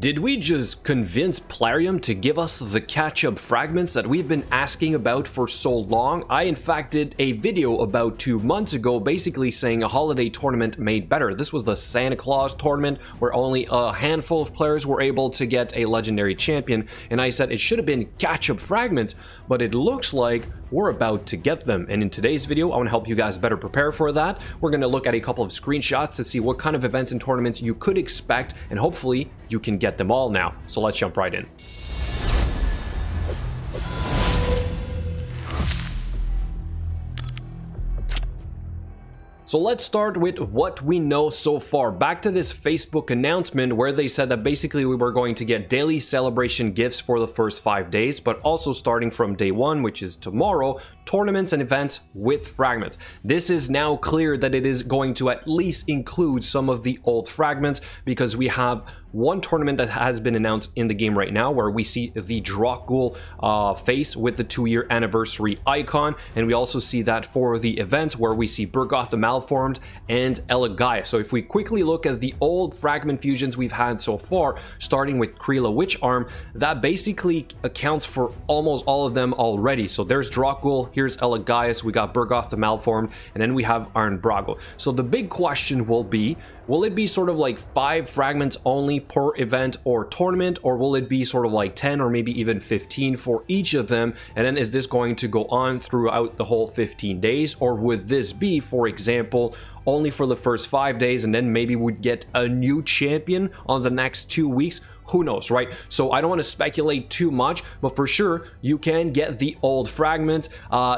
Did we just convince Plarium to give us the catch-up fragments that we've been asking about for so long? I in fact did a video about 2 months ago basically saying a holiday tournament made better. This was the Santa Claus tournament where only a handful of players were able to get a legendary champion, and I said it should have been catch-up fragments, but it looks like we're about to get them. And in today's video, I want to help you guys better prepare for that. We're going to look at a couple of screenshots to see what kind of events and tournaments you could expect, and hopefully you can get them all now. So let's jump right in. So let's start with what we know so far. Back to this Facebook announcement where they said that basically we were going to get daily celebration gifts for the first 5 days, but also starting from day 1, which is tomorrow, tournaments and events with fragments. This is now clear that it is going to at least include some of the old fragments, because we have one tournament that has been announced in the game right now where we see the Dracul face with the 2-year anniversary icon, and we also see that for the events where we see Bergoth the Malformed and Elegaius. So if we quickly look at the old fragment fusions we've had so far, starting with Krila Witch Arm, that basically accounts for almost all of them already. So there's Dracul, here's Elegaius, we got Bergoth the Malformed, and then we have Iron Brago. So the big question will it be sort of like 5 fragments only per event or tournament, or will it be sort of like 10 or maybe even 15 for each of them? And then is this going to go on throughout the whole 15 days, or would this be, for example, only for the first 5 days and then maybe we'd get a new champion on the next 2 weeks? Who knows, right? So I don't want to speculate too much, but for sure you can get the old fragments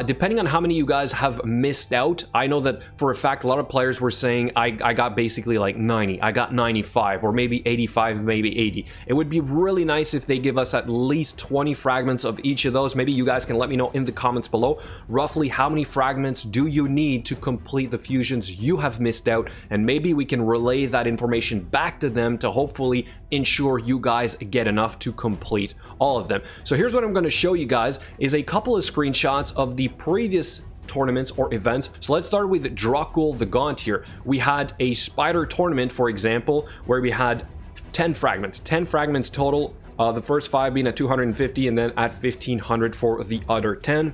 depending on how many you guys have missed out. I know that for a fact a lot of players were saying I got basically like 90, I got 95, or maybe 85, maybe 80. It would be really nice if they give us at least 20 fragments of each of those. Maybe you guys can let me know in the comments below roughly how many fragments do you need to complete the fusions you have missed out, and maybe we can relay that information back to them to hopefully ensure you guys get enough to complete all of them. So here's what I'm going to show you guys is a couple of screenshots of the previous tournaments or events. So let's start with Dracul the Gaunt here. We had a spider tournament, for example, where we had 10 fragments total, the first 5 being at 250 and then at 1500 for the other 10.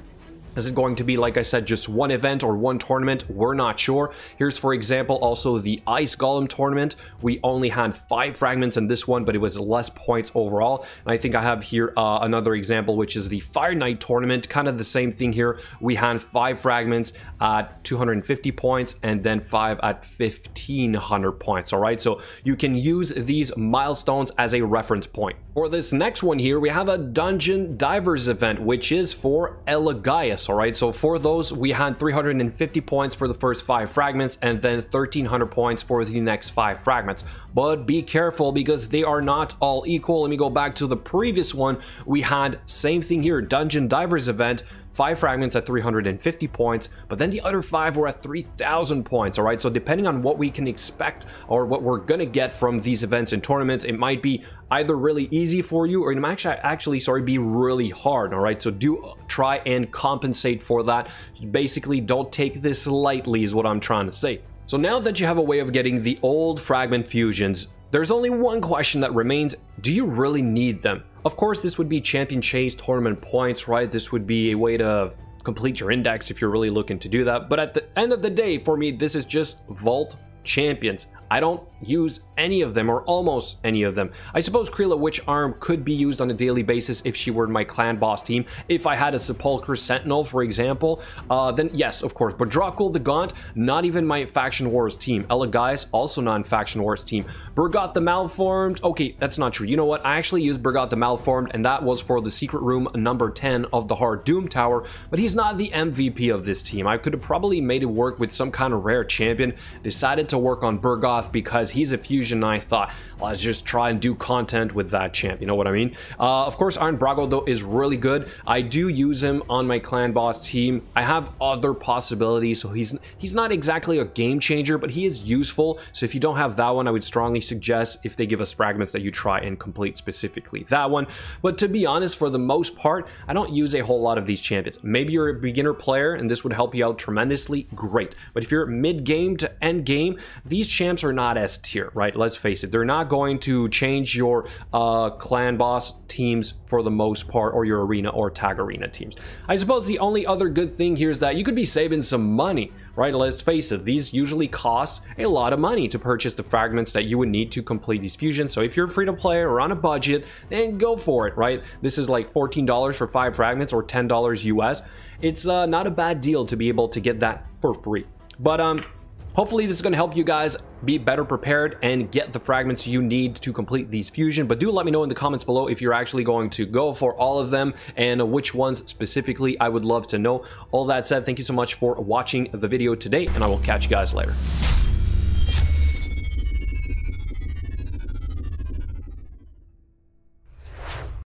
Is it going to be, like I said, just one event or one tournament? We're not sure. Here's, for example, also the Ice Golem tournament. We only had 5 fragments in this one, but it was less points overall. And I think I have here another example, which is the Fire Knight tournament. Kind of the same thing here. We had 5 fragments at 250 points and then 5 at 1500 points. All right, so you can use these milestones as a reference point. For this next one here, we have a Dungeon Divers event, which is for Elegaius. All right, so for those we had 350 points for the first 5 fragments and then 1300 points for the next 5 fragments. But be careful because they are not all equal. Let me go back to the previous one. We had same thing here, Dungeon Divers event, 5 fragments at 350 points, but then the other 5 were at 3000 points. All right, so depending on what we can expect or what we're gonna get from these events and tournaments, it might be either really easy for you or it might actually be really hard. All right, so do try and compensate for that. Basically, don't take this lightly is what I'm trying to say. So now that you have a way of getting the old fragment fusions, there's only one question that remains: do you really need them? Of course, this would be champion chase tournament points, right? This would be a way to complete your index if you're really looking to do that. But at the end of the day, for me, this is just vault champions. I don't use any of them or almost any of them. I suppose Krila Witch Arm could be used on a daily basis if she were in my clan boss team. If I had a Sepulchre Sentinel, for example, then yes, of course. But Dracul the Gaunt, not even my Faction Wars team. Elegaius, also not in Faction Wars team. Bergoth the Malformed, okay, that's not true. You know what? I actually used Bergoth the Malformed, and that was for the secret room number 10 of the Hard Doom Tower, but he's not the MVP of this team. I could have probably made it work with some kind of rare champion. Decided to work on Bergoth because he's a fusion, and I thought, let's just try and do content with that champ, you know what I mean? Of course, Iron Brago, though, is really good. I do use him on my clan boss team. I have other possibilities, so he's not exactly a game changer, but he is useful. So if you don't have that one, I would strongly suggest, if they give us fragments, that you try and complete specifically that one. But to be honest, for the most part, I don't use a whole lot of these champions. Maybe you're a beginner player and this would help you out tremendously, great. But if you're mid-game to end game, these champs are are not S tier, right? Let's face it, they're not going to change your clan boss teams for the most part, or your arena or tag arena teams. I suppose the only other good thing here is that you could be saving some money, right? Let's face it, these usually cost a lot of money to purchase the fragments that you would need to complete these fusions. So if you're free to play or on a budget, then go for it, right? This is like $14 for 5 fragments or $10 US. It's not a bad deal to be able to get that for free. But hopefully this is going to help you guys be better prepared and get the fragments you need to complete these fusion. But do let me know in the comments below if you're actually going to go for all of them and which ones specifically. I would love to know. All that said, thank you so much for watching the video today, and I will catch you guys later.